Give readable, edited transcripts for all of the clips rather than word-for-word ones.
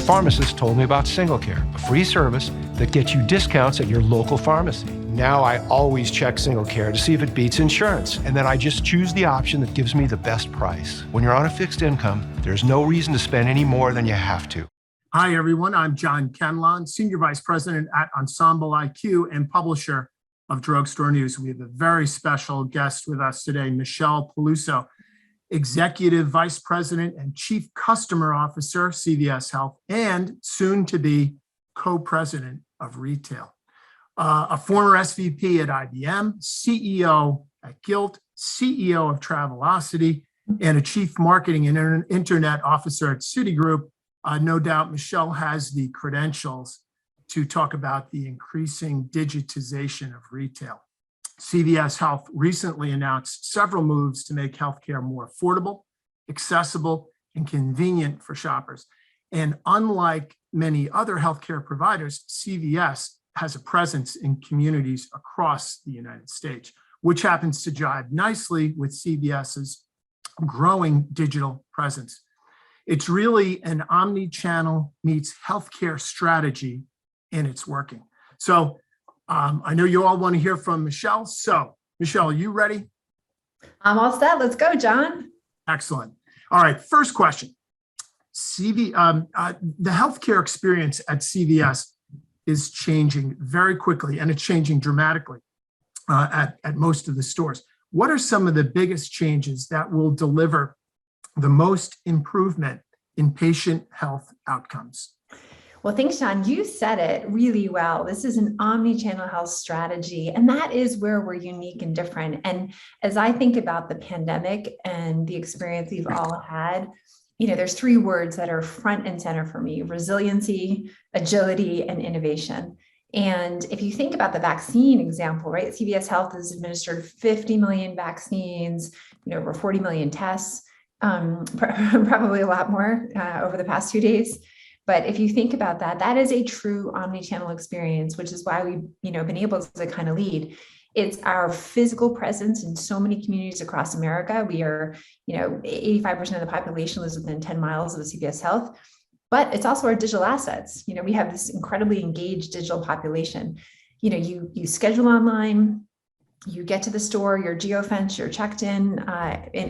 pharmacist told me about Single Care, a free service that gets you discounts at your local pharmacy. Now I always check Single Care to see if it beats insurance, and then I just choose the option that gives me the best price. When you're on a fixed income, there's no reason to spend any more than you have to. Hi, everyone. I'm John Kenlon, Senior Vice President at Ensemble IQ and publisher of Drugstore News. We have a very special guest with us today, Michelle Peluso, Executive Vice President and Chief Customer Officer, CVS Health, and soon to be Co-President of Retail. A former SVP at IBM, CEO at Gilt, CEO of Travelocity, and a Chief Marketing and Internet Officer at Citigroup. No doubt Michelle has the credentials to talk about the increasing digitization of retail. CVS Health recently announced several moves to make healthcare more affordable, accessible, and convenient for shoppers. And unlike many other healthcare providers, CVS has a presence in communities across the United States, which happens to jive nicely with CVS's growing digital presence. It's really an omni-channel meets healthcare strategy, and it's working. So I know you all want to hear from Michelle. So Michelle, are you ready? I'm all set. Let's go, John. Excellent. All right, first question. The healthcare experience at CVS is changing very quickly, and it's changing dramatically at most of the stores. What are some of the biggest changes that will deliver the most improvement in patient health outcomes? Well, thanks, John. You said it really well. This is an omni-channel health strategy, and that is where we're unique and different. And as I think about the pandemic and the experience we've all had, there's three words that are front and center for me: resiliency, agility, and innovation. And if you think about the vaccine example, right, CVS Health has administered 50 million vaccines, over 40 million tests, probably a lot more over the past 2 days. But if you think about that, that is a true omni-channel experience, which is why we've been able to kind of lead. It's our physical presence in so many communities across America. We are, 85% of the population lives within 10 miles of a CVS Health, but it's also our digital assets. We have this incredibly engaged digital population. You schedule online, you get to the store, you're geofenced, you're checked in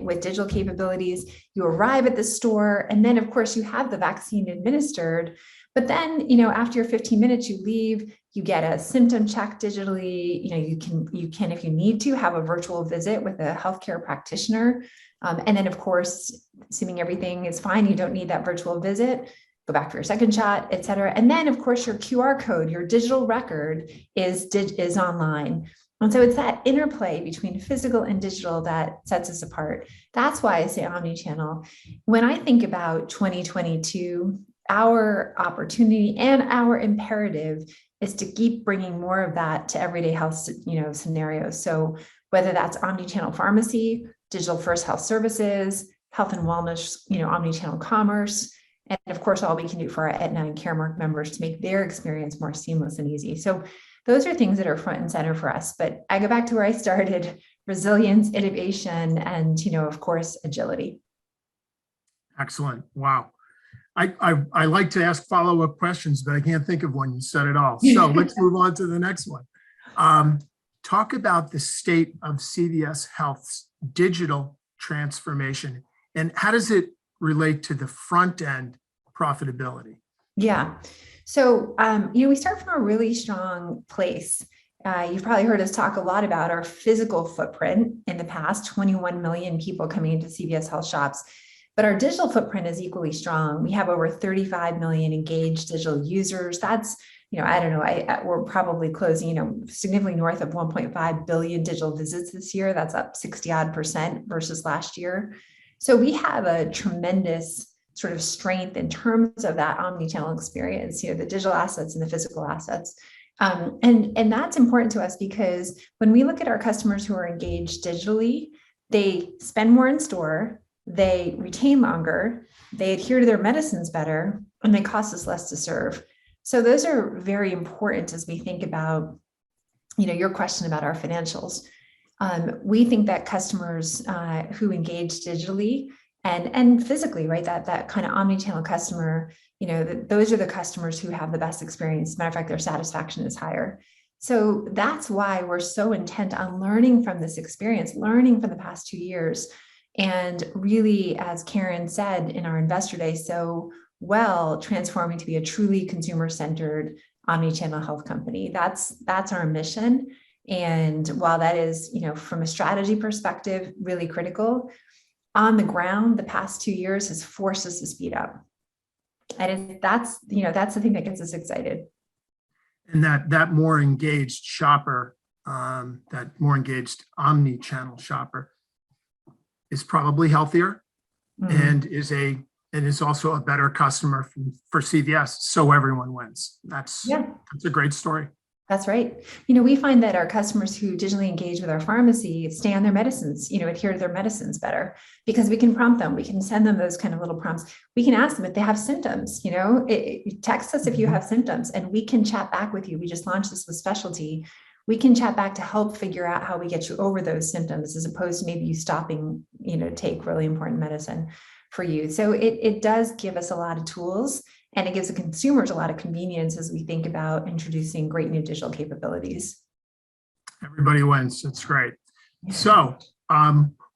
with digital capabilities, you arrive at the store, and then of course you have the vaccine administered. But then, after your 15 minutes, you leave, you get a symptom check digitally. You can, if you need to, have a virtual visit with a healthcare practitioner. And then of course, assuming everything is fine, you don't need that virtual visit, go back for your second shot, et cetera. And then of course, your QR code, your digital record is online. And so it's that interplay between physical and digital that sets us apart. That's why I say omni-channel. When I think about 2022, our opportunity and our imperative is to keep bringing more of that to everyday health, scenarios. So whether that's omni-channel pharmacy, digital first health services, health and wellness, omni-channel commerce, and of course, all we can do for our Aetna and Caremark members to make their experience more seamless and easy. So those are things that are front and center for us. But I go back to where I started: resilience, innovation, and, of course, agility. Excellent. Wow. I like to ask follow-up questions, but I can't think of one. You said it all. So let's move on to the next one. Talk about the state of CVS Health's digital transformation, and how does it relate to the front end profitability? Yeah. So, we start from a really strong place. You've probably heard us talk a lot about our physical footprint in the past, 21 million people coming into CVS Health shops, but our digital footprint is equally strong. We have over 35 million engaged digital users. That's, we're probably closing, significantly north of 1.5 billion digital visits this year. That's up 60% versus last year. So we have a tremendous sort of strength in terms of that omni-channel experience, the digital assets and the physical assets. And that's important to us because when we look at our customers who are engaged digitally, they spend more in store, they retain longer, they adhere to their medicines better, and they cost us less to serve. So those are very important as we think about, your question about our financials. We think that customers who engage digitally and physically, right? That kind of omni-channel customer, those are the customers who have the best experience. Matter of fact, their satisfaction is higher. So that's why we're so intent on learning from this experience, learning from the past 2 years. And really, as Karen said in our Investor Day, so well, transforming to be a truly consumer-centered omni-channel health company. That's our mission. And while that is, from a strategy perspective, really critical, on the ground, the past 2 years has forced us to speed up. And that's the thing that gets us excited. And that more engaged shopper, that more engaged omni-channel shopper is probably healthier and is also a better customer for CVS. So everyone wins. That's a great story. That's right. We find that our customers who digitally engage with our pharmacy stay on their medicines, adhere to their medicines better because we can prompt them. We can send them those kind of little prompts. We can ask them if they have symptoms, text us if you have symptoms and we can chat back with you. We just launched this with specialty. We can chat back to help figure out how we get you over those symptoms as opposed to maybe you stopping, to take really important medicine for you. So it does give us a lot of tools. And it gives the consumers a lot of convenience as we think about introducing great new digital capabilities. Everybody wins. That's great. So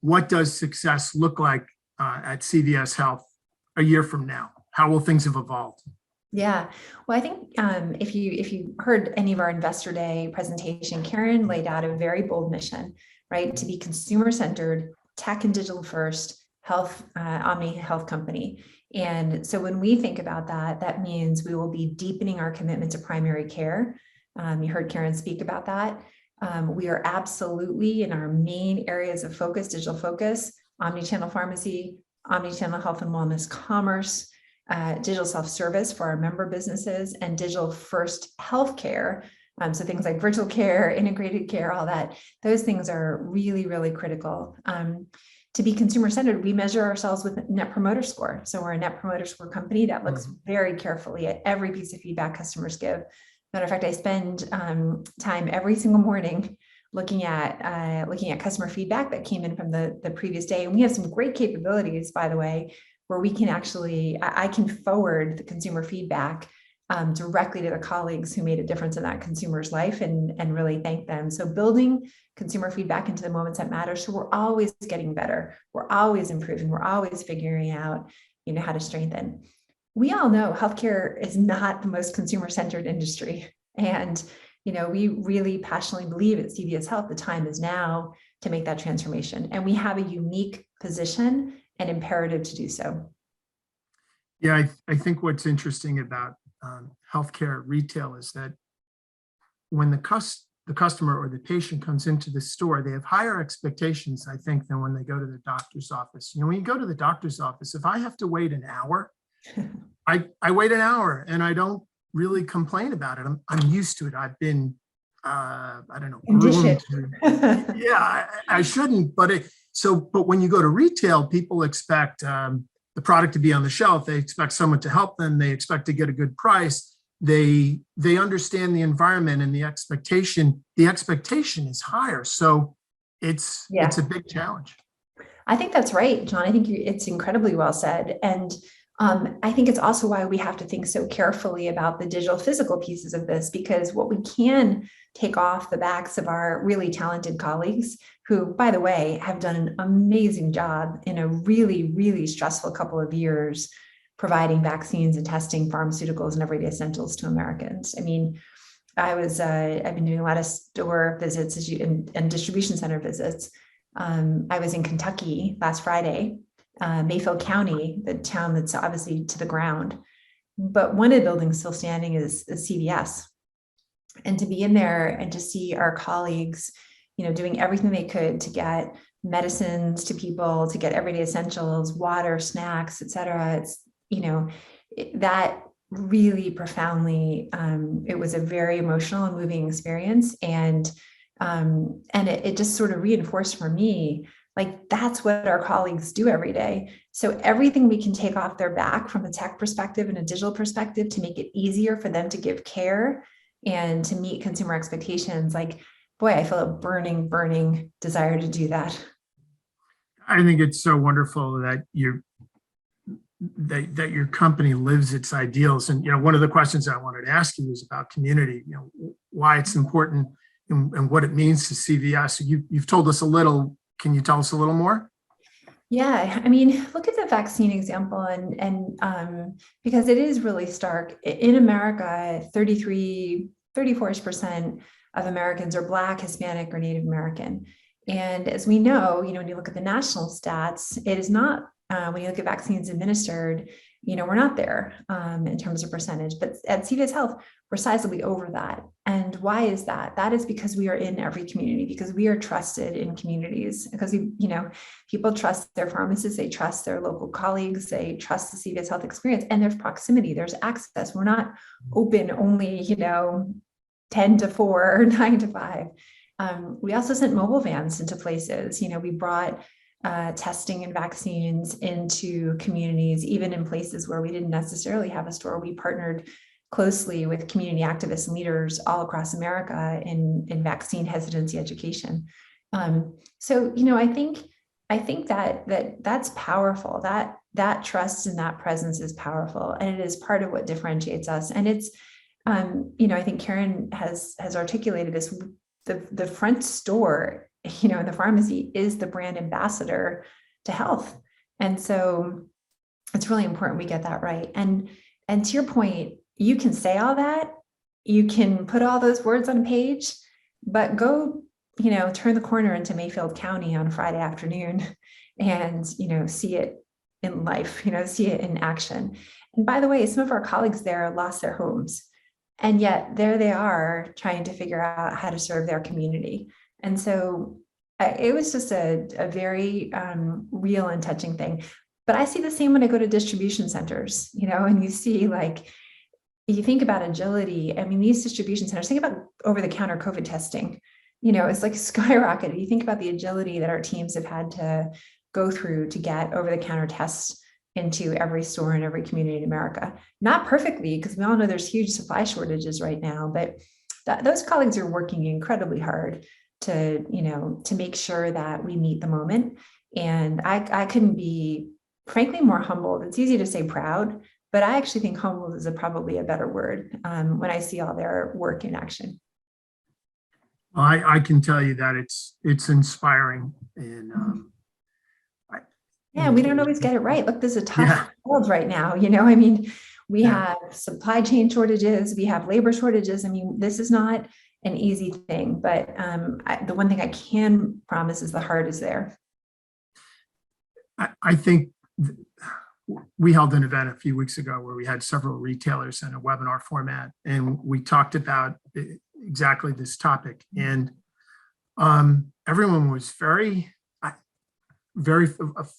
what does success look like at CVS Health a year from now? How will things have evolved? Yeah, well, I think if you heard any of our Investor Day presentation, Karen laid out a very bold mission, right? To be consumer-centered, tech and digital first, health, omni health company. And so when we think about that, that means we will be deepening our commitment to primary care. You heard Karen speak about that. We are absolutely in our main areas of focus, digital focus, omni-channel pharmacy, omni-channel health and wellness commerce, digital self-service for our member businesses, and digital first healthcare. So things like virtual care, integrated care, all that, those things are really, really critical. To be consumer-centered, we measure ourselves with Net Promoter Score. So we're a Net Promoter Score company that looks very carefully at every piece of feedback customers give. Matter of fact, I spend time every single morning looking at customer feedback that came in from the previous day. And we have some great capabilities, by the way, where we can actually, I can forward the consumer feedback directly to the colleagues who made a difference in that consumer's life and really thank them. So building consumer feedback into the moments that matter. So we're always getting better. We're always improving. We're always figuring out, how to strengthen. We all know healthcare is not the most consumer-centered industry. And, we really passionately believe at CVS Health, the time is now to make that transformation. And we have a unique position and imperative to do so. Yeah, I think what's interesting about healthcare retail is that when the customer or the patient comes into the store, they have higher expectations, I think, than when they go to the doctor's office. When you go to the doctor's office, if I have to wait an hour, I wait an hour and I don't really complain about it. I'm used to it. I've been, I don't know, groomed. Yeah, I shouldn't, but when you go to retail, people expect the product to be on the shelf. They expect someone to help them. They expect to get a good price. They understand the environment and the expectation is higher. So it's a big challenge. I think that's right, John. I think it's incredibly well said. And I think it's also why we have to think so carefully about the digital physical pieces of this, because what we can take off the backs of our really talented colleagues who, by the way, have done an amazing job in a really, really stressful couple of years providing vaccines and testing, pharmaceuticals, and everyday essentials to Americans. I mean, I've been doing a lot of store visits and distribution center visits. I was in Kentucky last Friday, Mayfield County, the town that's obviously to the ground, but one of the buildings still standing is CVS. And to be in there and to see our colleagues, doing everything they could to get medicines to people, to get everyday essentials, water, snacks, et cetera. It's, that really profoundly, it was a very emotional and moving experience. And it just sort of reinforced for me, like, that's what our colleagues do every day. So everything we can take off their back from a tech perspective and a digital perspective to make it easier for them to give care and to meet consumer expectations, like, boy, I feel a burning desire to do that. I think it's so wonderful that that your company lives its ideals. And, one of the questions I wanted to ask you was about community, why it's important and what it means to CVS. You've told us a little. Can you tell us a little more? Yeah, I mean, look at the vaccine example, and because it is really stark. In America, 34% of Americans are Black, Hispanic, or Native American. And as we know, when you look at the national stats, it is not, when you look at vaccines administered, we're not there in terms of percentage, but at CVS Health, we're sizably over that. And why is that? That is because we are in every community, because we are trusted in communities, because people trust their pharmacists, they trust their local colleagues, they trust the CVS Health experience, and there's proximity, there's access. We're not open only, 10 to 4 or 9 to 5. We also sent mobile vans into places. We brought testing and vaccines into communities, even in places where we didn't necessarily have a store. We partnered closely with community activists and leaders all across America in vaccine hesitancy education. So, I think that's powerful. That trust and that presence is powerful, and it is part of what differentiates us. And it's, I think Karen has articulated this. The front store, in the pharmacy is the brand ambassador to health. And so it's really important we get that right. And to your point, you can say all that, you can put all those words on a page, but go, turn the corner into Mayfield County on a Friday afternoon and, see it in life, see it in action. And by the way, some of our colleagues there lost their homes, and yet there they are trying to figure out how to serve their community. And so it was just a very real and touching thing. But I see the same when I go to distribution centers, and you see, you think about agility. I mean, these distribution centers, think about over-the-counter COVID testing, it's like skyrocketed. You think about the agility that our teams have had to go through to get over-the-counter tests into every store in every community in America. Not perfectly, because we all know there's huge supply shortages right now, but those colleagues are working incredibly hard to make sure that we meet the moment. And I couldn't be, frankly, more humbled. It's easy to say proud, but I actually think humbled is probably a better word when I see all their work in action. I can tell you that it's inspiring. And yeah, we don't always get it right. Look, this is a tough world right now. We have supply chain shortages, we have labor shortages. This is not an easy thing, but the one thing I can promise is the heart is there. I think we held an event a few weeks ago where we had several retailers in a webinar format, and we talked about exactly this topic. And everyone was very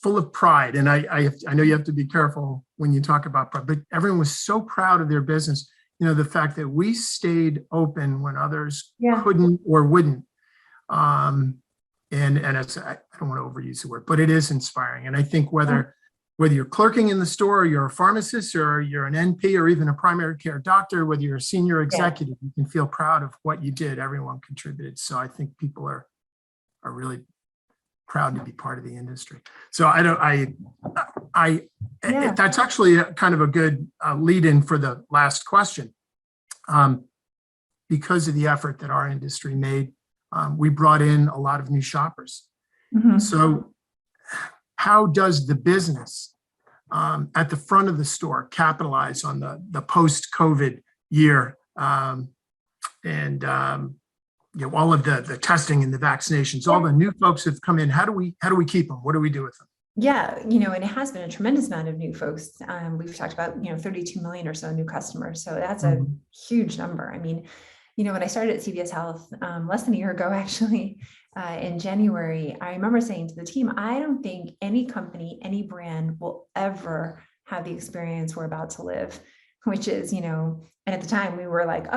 full of pride. And I know you have to be careful when you talk about pride, but everyone was so proud of their business. The fact that we stayed open when others couldn't or wouldn't. And it's, I don't want to overuse the word, but it is inspiring. And I think whether you're clerking in the store, or you're a pharmacist, or you're an NP, or even a primary care doctor, whether you're a senior executive, you can feel proud of what you did. Everyone contributed. So I think people are really proud to be part of the industry. So that's actually kind of a good lead in for the last question. Because of the effort that our industry made, we brought in a lot of new shoppers. Mm-hmm. So how does the business at the front of the store capitalize on the post-COVID year all of the testing and the vaccinations, all the new folks have come in? How do we keep them? What do we do with them? Yeah, and it has been a tremendous amount of new folks. We've talked about, 32 million or so new customers. So that's a huge number. When I started at CVS Health less than a year ago, actually, in January, I remember saying to the team, I don't think any company, any brand will ever have the experience we're about to live, which is, and at the time we were like,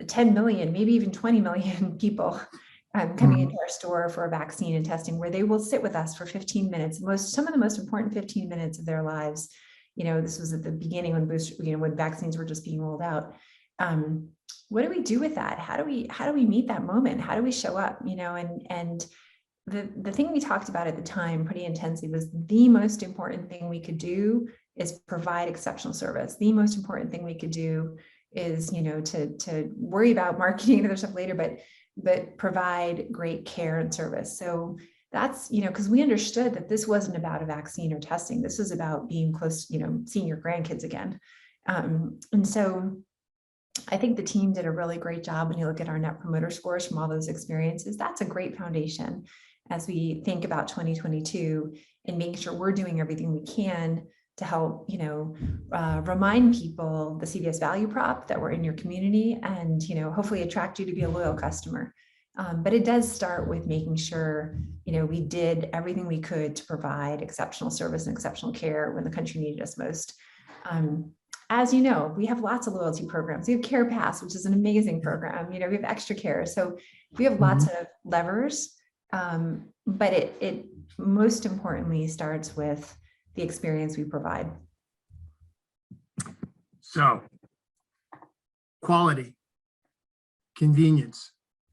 10 million, maybe even 20 million people coming into our store for a vaccine and testing, where they will sit with us for 15 minutes, some of the most important 15 minutes of their lives. This was at the beginning when vaccines were just being rolled out. What do we do with that? How do we meet that moment? How do we show up? And the thing we talked about at the time pretty intensely was the most important thing we could do is provide exceptional service. The most important thing we could do is, to worry about marketing and other stuff later, but provide great care and service. So that's, because we understood that this wasn't about a vaccine or testing. This was about being close, seeing your grandkids again. And so I think the team did a really great job. When you look at our net promoter scores from all those experiences, that's a great foundation as we think about 2022 and making sure we're doing everything we can to help, remind people the CVS value prop that we're in your community and, hopefully attract you to be a loyal customer. But it does start with making sure, we did everything we could to provide exceptional service and exceptional care when the country needed us most. As you know, we have lots of loyalty programs. We have Care Pass, which is an amazing program. We have Extra Care. So we have lots of levers, but it most importantly starts with the experience we provide. So quality, convenience,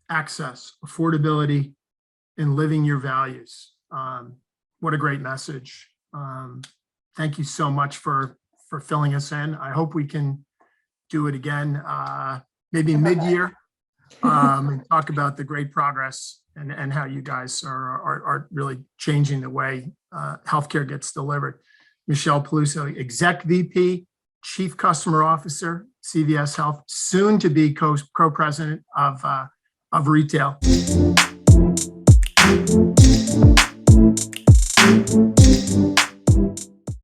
access, affordability, and living your values. What a great message. Thank you so much for filling us in. I hope we can do it again, maybe mid-year, and talk about the great progress and how you guys are really changing the way healthcare gets delivered. Michelle Peluso, Exec VP, Chief Customer Officer, CVS Health, soon to be co-president of retail.